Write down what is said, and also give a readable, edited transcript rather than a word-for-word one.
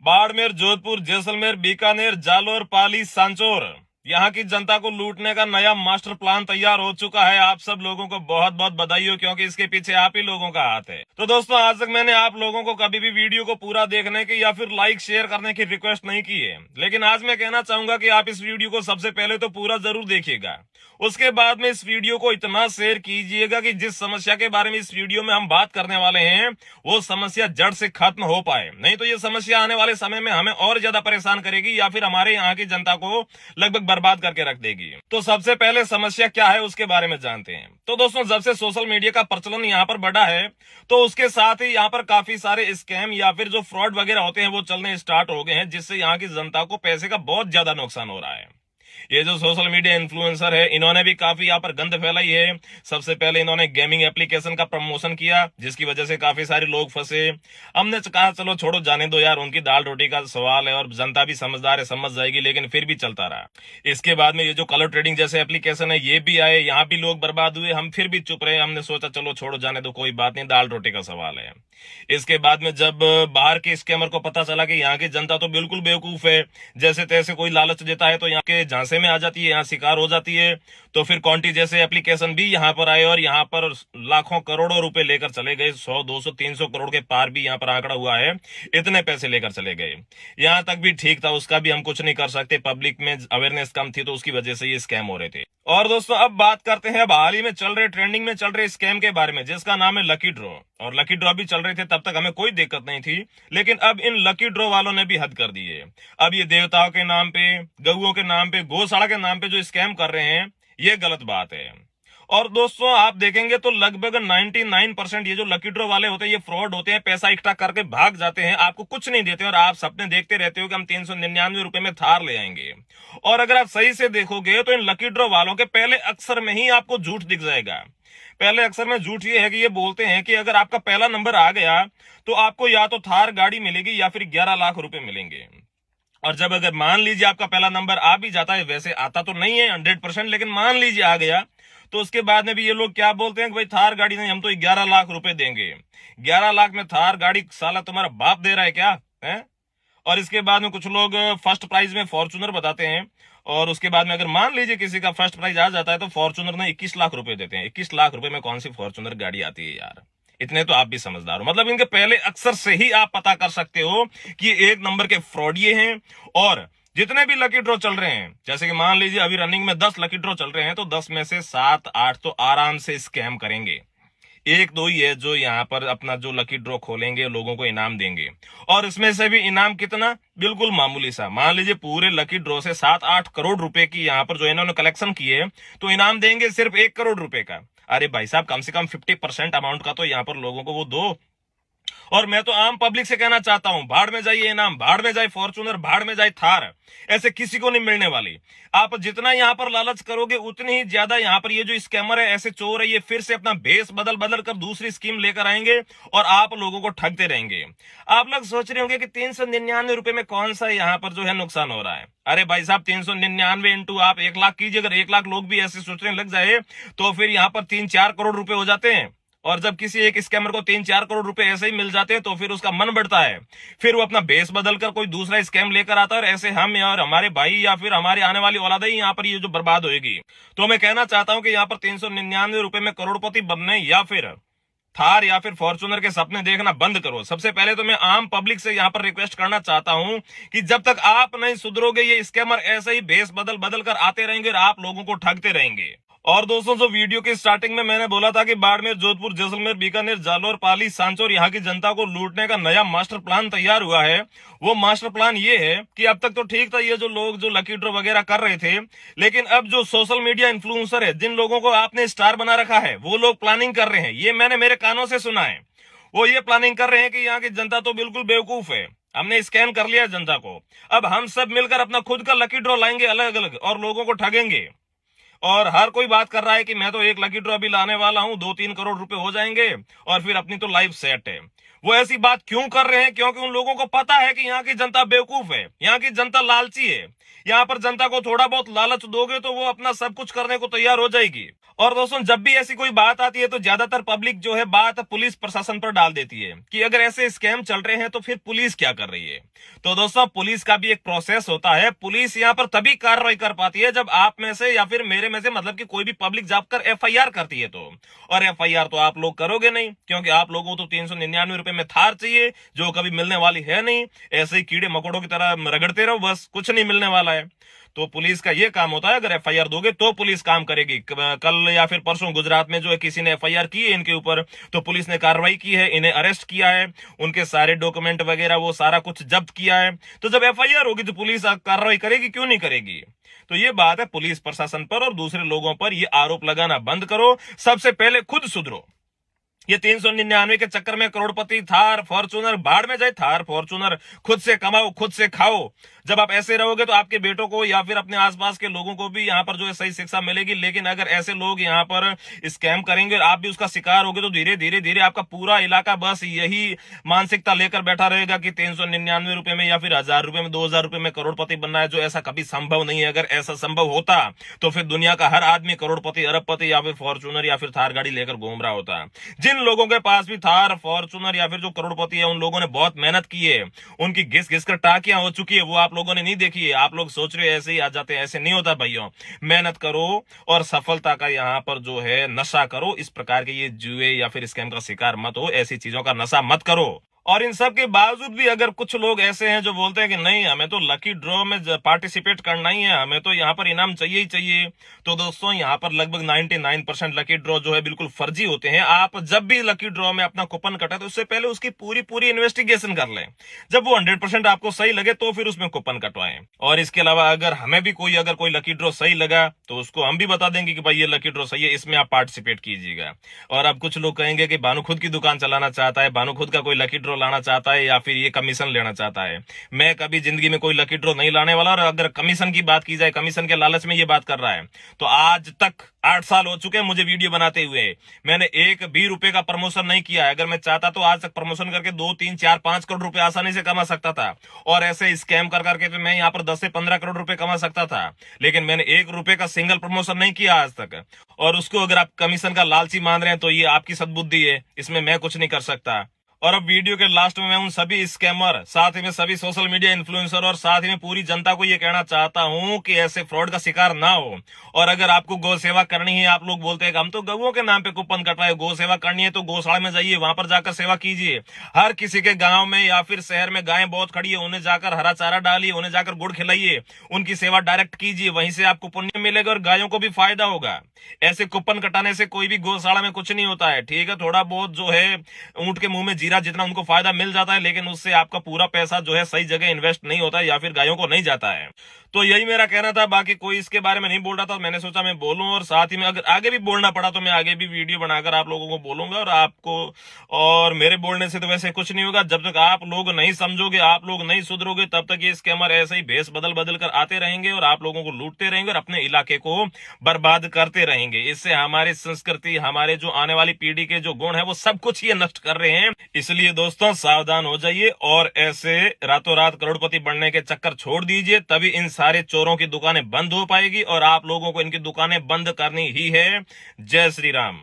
बाड़मेर, जोधपुर, जैसलमेर, बीकानेर, जालोर, पाली, सांचौर, यहाँ की जनता को लूटने का नया मास्टर प्लान तैयार हो चुका है। आप सब लोगों को बहुत बहुत बधाई हो, क्योंकि इसके पीछे आप ही लोगों का हाथ है। तो दोस्तों, आज तक मैंने आप लोगों को कभी भी वीडियो को पूरा देखने की या फिर लाइक शेयर करने की रिक्वेस्ट नहीं की है, लेकिन आज मैं कहना चाहूंगा कि आप इस वीडियो को सबसे पहले तो पूरा जरूर देखिएगा। उसके बाद में इस वीडियो को इतना शेयर कीजिएगा कि जिस समस्या के बारे में इस वीडियो में हम बात करने वाले हैं वो समस्या जड़ से खत्म हो पाए। नहीं तो ये समस्या आने वाले समय में हमें और ज्यादा परेशान करेगी या फिर हमारे यहाँ की जनता को लगभग बर्बाद करके रख देगी। तो सबसे पहले समस्या क्या है उसके बारे में जानते हैं। तो दोस्तों, जब से सोशल मीडिया का प्रचलन यहाँ पर बढ़ा है, तो उसके साथ ही यहाँ पर काफी सारे स्कैम या फिर जो फ्रॉड वगैरह होते हैं वो चलने स्टार्ट हो गए हैं, जिससे यहाँ की जनता को पैसे का बहुत ज्यादा नुकसान हो रहा है। ये जो सोशल मीडिया इन्फ्लुएंसर है, इन्होंने भी काफी यहाँ पर गंद फैलाई है। सबसे पहले इन्होंने गेमिंग एप्लीकेशन का प्रमोशन किया, जिसकी वजह से काफी सारे लोग फंसे। हमने कहा चलो छोड़ो, जाने दो यार, उनकी दाल रोटी का सवाल है और जनता भी समझदार है, समझ जाएगी, लेकिन फिर भी चलता रहा। इसके बाद में ये जो कलर ट्रेडिंग जैसे एप्लीकेशन है ये भी आए, यहाँ भी लोग बर्बाद हुए। हम फिर भी चुप रहे, हमने सोचा चलो छोड़ो, जाने दो, कोई बात नहीं, दाल रोटी का सवाल है। इसके बाद में जब बाहर के स्कैमर को पता चला कि यहाँ की जनता तो बिल्कुल बेवकूफ है, जैसे तैसे कोई लालच देता है तो यहाँ के झांसे में आ जाती है, यहाँ शिकार हो जाती है, तो फिर कॉन्टी जैसे एप्लीकेशन भी यहाँ पर आए और यहाँ पर लाखों करोड़ों रुपए लेकर चले गए। 100 200 300 करोड़ के पार भी यहाँ पर आंकड़ा हुआ है, इतने पैसे लेकर चले गए। यहाँ तक भी ठीक था, उसका भी हम कुछ नहीं कर सकते, पब्लिक में अवेयरनेस कम थी तो उसकी वजह से ये स्कैम हो रहे थे। और दोस्तों, अब बात करते हैं अब हाल ही में चल रहे, ट्रेंडिंग में चल रहे स्कैम के बारे में, जिसका नाम है लकी ड्रॉ। और लकी ड्रॉ भी चल रहे थे, तब तक हमें कोई दिक्कत नहीं थी, लेकिन अब इन लकी ड्रॉ वालों ने भी हद कर दी है। अब ये देवताओं के नाम पे, गऊओं के नाम पे, गौशाला के नाम पे जो स्कैम कर रहे हैं, ये गलत बात है। और दोस्तों, आप देखेंगे तो लगभग 99% ये जो लकी ड्रॉ वाले होते हैं ये फ्रॉड होते हैं, पैसा इकट्ठा करके भाग जाते हैं, आपको कुछ नहीं देते और आप सपने देखते रहते हो कि हम 399 रुपए में थार ले आएंगे। और अगर आप सही से देखोगे तो इन लकी ड्रॉ वालों के पहले अक्षर में ही आपको झूठ दिख जाएगा। पहले अक्षर में झूठ ये है कि ये बोलते हैं कि अगर आपका पहला नंबर आ गया तो आपको या तो थार गाड़ी मिलेगी या फिर 11 लाख रुपए मिलेंगे। और जब अगर मान लीजिए आपका पहला नंबर आ भी जाता है, वैसे आता तो नहीं है 100%, लेकिन मान लीजिए आ गया, तो उसके बाद में भी ये लोग क्या बोलते हैं कि भाई थार गाड़ी नहीं, हम तो 11 लाख रुपए देंगे। 11 लाख में थार गाड़ी साला तुम्हारा बाप दे रहा है क्या है? और इसके बाद में कुछ लोग फर्स्ट प्राइज में फॉर्चूनर बताते हैं, और उसके बाद में अगर मान लीजिए किसी का फर्स्ट प्राइज आ जाता है तो फॉर्चूनर ने 21 लाख रुपए देते हैं। 21 लाख रुपए में कौन सी फॉर्चूनर गाड़ी आती है यार? इतने तो आप भी समझदार हो। मतलब इनके पहले अक्षर से ही आप पता कर सकते हो कि एक नंबर के फ्रॉडिये हैं। और जितने भी लकी ड्रॉ चल रहे हैं, जैसे कि मान लीजिए अभी रनिंग में 10 लकी ड्रॉ चल रहे हैं, तो 10 में से 7 8 तो आराम से स्कैम करेंगे। एक दो ही है जो यहाँ पर अपना जो लकी ड्रॉ खोलेंगे, लोगों को इनाम देंगे। और इसमें से भी इनाम कितना? बिल्कुल मामूली सा। मान लीजिए पूरे लकी ड्रॉ से 7-8 करोड़ रुपए की यहाँ पर जो इन्होंने कलेक्शन किए, तो इनाम देंगे सिर्फ 1 करोड़ रुपए का। अरे भाई साहब, कम से कम 50% अमाउंट का तो यहाँ पर लोगों को वो दो। और मैं तो आम पब्लिक से कहना चाहता हूं, भाड़ में जाइए इनाम, भाड़ में जाए फॉर्चूनर, भाड़ में जाए थार, ऐसे किसी को नहीं मिलने वाली। आप जितना यहां पर लालच करोगे उतनी ही ज्यादा यहाँ पर ये जो स्कैमर है, ऐसे चोर है, ये फिर से अपना बेस बदल बदल कर दूसरी स्कीम लेकर आएंगे और आप लोगों को ठगते रहेंगे। आप लोग सोच रहे होंगे कि 399 रुपए में कौन सा यहाँ पर जो है नुकसान हो रहा है। अरे भाई साहब, 399 इंटू आप 1 लाख कीजिए। अगर 1 लाख लोग भी ऐसे सोचने लग जाए तो फिर यहाँ पर 3-4 करोड़ रुपए हो जाते हैं। और जब किसी एक स्कैमर को 3-4 करोड़ रुपए ऐसे ही मिल जाते हैं तो फिर उसका मन बढ़ता है, फिर वो अपना बेस बदलकर कोई दूसरा स्कैम लेकर आता है, और ऐसे हम और हमारे भाई या फिर हमारे आने वाली औलाद ही यहाँ पर ये जो बर्बाद होगी। तो मैं कहना चाहता हूं कि यहाँ पर 399 रुपए में करोड़पति बनने या फिर थार या फिर फॉर्चूनर के सपने देखना बंद करो। सबसे पहले तो मैं आम पब्लिक से यहाँ पर रिक्वेस्ट करना चाहता हूं कि जब तक आप नहीं सुधरोगे, ये स्कैमर ऐसे ही बेस बदल बदल कर आते रहेंगे और आप लोगों को ठगते रहेंगे। और दोस्तों, जो वीडियो की स्टार्टिंग में मैंने बोला था कि बाड़मेर, जोधपुर, जैसलमेर, बीकानेर, जालोर, पाली, सांचौर, यहाँ की जनता को लूटने का नया मास्टर प्लान तैयार हुआ है। वो मास्टर प्लान ये है कि अब तक तो ठीक था ये जो लोग जो लकी ड्रॉ वगैरह कर रहे थे, लेकिन अब जो सोशल मीडिया इन्फ्लुएंसर है, जिन लोगों को आपने स्टार बना रखा है, वो लोग प्लानिंग कर रहे हैं। ये मैंने मेरे कानों से सुना है। वो ये प्लानिंग कर रहे हैं कि यहाँ की जनता तो बिल्कुल बेवकूफ है, हमने स्कैम कर लिया जनता को, अब हम सब मिलकर अपना खुद का लकी ड्रॉ लाएंगे अलग अलग और लोगों को ठगेंगे। और हर कोई बात कर रहा है कि मैं तो एक लकी ड्रॉ भी लाने वाला हूं, 2-3 करोड़ रुपए हो जाएंगे और फिर अपनी तो लाइफ सेट है। वो ऐसी बात क्यों कर रहे हैं? क्योंकि उन लोगों को पता है कि यहाँ की जनता बेवकूफ है, यहाँ की जनता लालची है। यहाँ पर जनता को थोड़ा बहुत लालच दोगे तो वो अपना सब कुछ करने को तैयार हो जाएगी। और दोस्तों जब भी ऐसी कोई बात आती है तो ज्यादातर पब्लिक जो है बात पुलिस प्रशासन पर डाल देती है कि अगर ऐसे स्कैम चल रहे हैं तो फिर पुलिस क्या कर रही है। तो दोस्तों पुलिस का भी एक प्रोसेस होता है। पुलिस यहां पर तभी कार्रवाई कर पाती है जब आप में से या फिर मेरे में से मतलब कि कोई भी पब्लिक जाकर एफआईआर करती है तो। और एफआईआर तो आप लोग करोगे नहीं, क्योंकि आप लोगों को तो 399 रुपए में थार चाहिए जो कभी मिलने वाली है नहीं। ऐसे ही कीड़े मकोड़ों की तरह रगड़ते रहो, बस कुछ नहीं मिलने वाला है। तो पुलिस का ये काम होता है, अगर एफआईआर दोगे तो पुलिस काम करेगी। कल या फिर परसों गुजरात में जो है किसी ने एफआईआर की है इनके ऊपर, तो पुलिस ने कार्रवाई की है, इन्हें अरेस्ट किया है, उनके सारे डॉक्यूमेंट वगैरह वो सारा कुछ जब्त किया है। तो जब एफआईआर होगी तो पुलिस कार्रवाई करेगी, क्यों नहीं करेगी। तो ये बात है पुलिस प्रशासन पर और दूसरे लोगों पर ये आरोप लगाना बंद करो। सबसे पहले खुद सुधरो। ये 399 के चक्कर में करोड़पति थार फॉर्चूनर बाढ़ में जाए, थार फॉर्चूनर खुद से कमाओ खुद से खाओ। जब आप ऐसे रहोगे तो आपके बेटों को या फिर अपने आसपास के लोगों को भी यहाँ पर जो है सही शिक्षा मिलेगी। लेकिन अगर ऐसे लोग यहाँ पर स्कैम करेंगे और आप भी उसका शिकार होगे तो धीरे धीरे धीरे आपका पूरा इलाका बस यही मानसिकता लेकर बैठा रहेगा कि 399 रुपए में या फिर 1000 रुपए में 2000 रुपए में करोड़पति बनना है, जो ऐसा कभी संभव नहीं है। अगर ऐसा संभव होता तो फिर दुनिया का हर आदमी करोड़पति अरबपति या फिर फॉर्चूनर या फिर थार गाड़ी लेकर घूम रहा होता। जिन लोगों के पास भी थार फॉर्चूनर या फिर जो करोड़पति है उन लोगों ने बहुत मेहनत की है, उनकी घिस घिस कर टाकियां हो चुकी है, वो आप लोगों ने नहीं देखी है। आप लोग सोच रहे हो ऐसे ही आ जाते हैं, ऐसे नहीं होता भाइयों। मेहनत करो और सफलता का यहाँ पर जो है नशा करो। इस प्रकार के ये जुए या फिर स्कैम का शिकार मत हो, ऐसी चीजों का नशा मत करो। और इन सब के बावजूद भी अगर कुछ लोग ऐसे हैं जो बोलते हैं कि नहीं हमें तो लकी ड्रॉ में पार्टिसिपेट करना ही है, हमें तो यहाँ पर इनाम चाहिए ही चाहिए, तो दोस्तों यहाँ पर लगभग 99% लकी ड्रॉ जो है बिल्कुल फर्जी होते हैं। आप जब भी लकी ड्रॉ में अपना कूपन कटा तो उससे पहले उसकी पूरी पूरी इन्वेस्टिगेशन कर लें। जब वो 100% आपको सही लगे तो फिर उसमें कूपन कटवाएं। और इसके अलावा अगर हमें भी अगर कोई लकी ड्रॉ सही लगा तो उसको हम भी बता देंगे कि भाई ये लकी ड्रॉ सही है, इसमें आप पार्टिसिपेट कीजिएगा। और अब कुछ लोग कहेंगे कि भानु खुद की दुकान चलाना चाहता है, भानु खुद का कोई लकी ड्रॉ लाना चाहता है या फिर ये कमीशन लेना चाहता है। मैं कभी जिंदगी में कोई लकी ड्रॉ नहीं लाने वाला। और अगर कमीशन की बात की जाए, कमीशन के लालच में ये बात कर रहा है, तो आज तक 8 साल हो चुके हैं मुझे वीडियो बनाते हुए, मैंने एक भी रुपए का प्रमोशन नहीं किया है। अगर मैं चाहता तो आज तक प्रमोशन करके 2, 3, 4, 5 करोड़ रुपए आसानी से कमा सकता था। और ऐसे स्कैम कर करके तो मैं यहाँ पर 10 से 15 करोड़ रुपए कमा सकता था। लेकिन मैंने 1 रुपए का सिंगल प्रमोशन नहीं किया आज तक। और उसको अगर आप कमीशन का लालची मान रहे हैं तो ये आपकी सद्बुद्धि है, इसमें मैं कुछ नहीं कर सकता। और अब वीडियो के लास्ट में मैं उन सभी स्कैमर, साथ ही में सभी सोशल मीडिया इन्फ्लुएंसर और साथ ही में पूरी जनता को ये कहना चाहता हूं कि ऐसे फ्रॉड का शिकार ना हो। और अगर आपको गौ सेवा करनी है, आप लोग बोलते हैं कि हम तो गौओं के नाम पे कूपन कटवाए, गौ सेवा करनी है तो गौशाला में जाइए, वहां पर जाकर सेवा कीजिए। हर किसी के गांव में या फिर शहर में गायें बहुत खड़ी है, उन्हें जाकर हरा चारा डालिए, उन्हें जाकर गुड़ खिलाइए, उनकी सेवा डायरेक्ट कीजिए, वहीं से आपको पुण्य मिलेगा और गायों को भी फायदा होगा। ऐसे कूपन कटाने से कोई भी गौशाला में कुछ नहीं होता है। ठीक है, थोड़ा बहुत जो है ऊंट के मुंह में जीरा जितना उनको फायदा मिल जाता है, लेकिन उससे आपका पूरा पैसा जो है सही जगह इन्वेस्ट नहीं होता है या फिर गायों को नहीं जाता है। तो यही मेरा कहना था, बाकी कोई इसके बारे में नहीं बोल रहा था, मैंने सोचा मैं बोलूं। और साथ ही में अगर आगे भी बोलना पड़ा तो मैं आगे भी वीडियो बनाकर आप लोगों को बोलूंगा। और आपको और मेरे बोलने से तो वैसे कुछ नहीं होगा। जब तक आप लोग नहीं समझोगे, आप लोग नहीं सुधरोगे, तब तक ये स्कैमर ऐसे ही भेष बदल बदल कर आते रहेंगे और आप लोगों को लूटते रहेंगे और अपने इलाके को बर्बाद करते रहेंगे। इससे हमारी संस्कृति, हमारे जो आने वाली पीढ़ी के जो गुण है वो सब कुछ ये नष्ट कर रहे हैं। इसलिए दोस्तों सावधान हो जाइए और ऐसे रातों रात करोड़पति बनने के चक्कर छोड़ दीजिए, तभी इन सारे चोरों की दुकानें बंद हो पाएगी और आप लोगों को इनकी दुकानें बंद करनी ही है। जय श्री राम।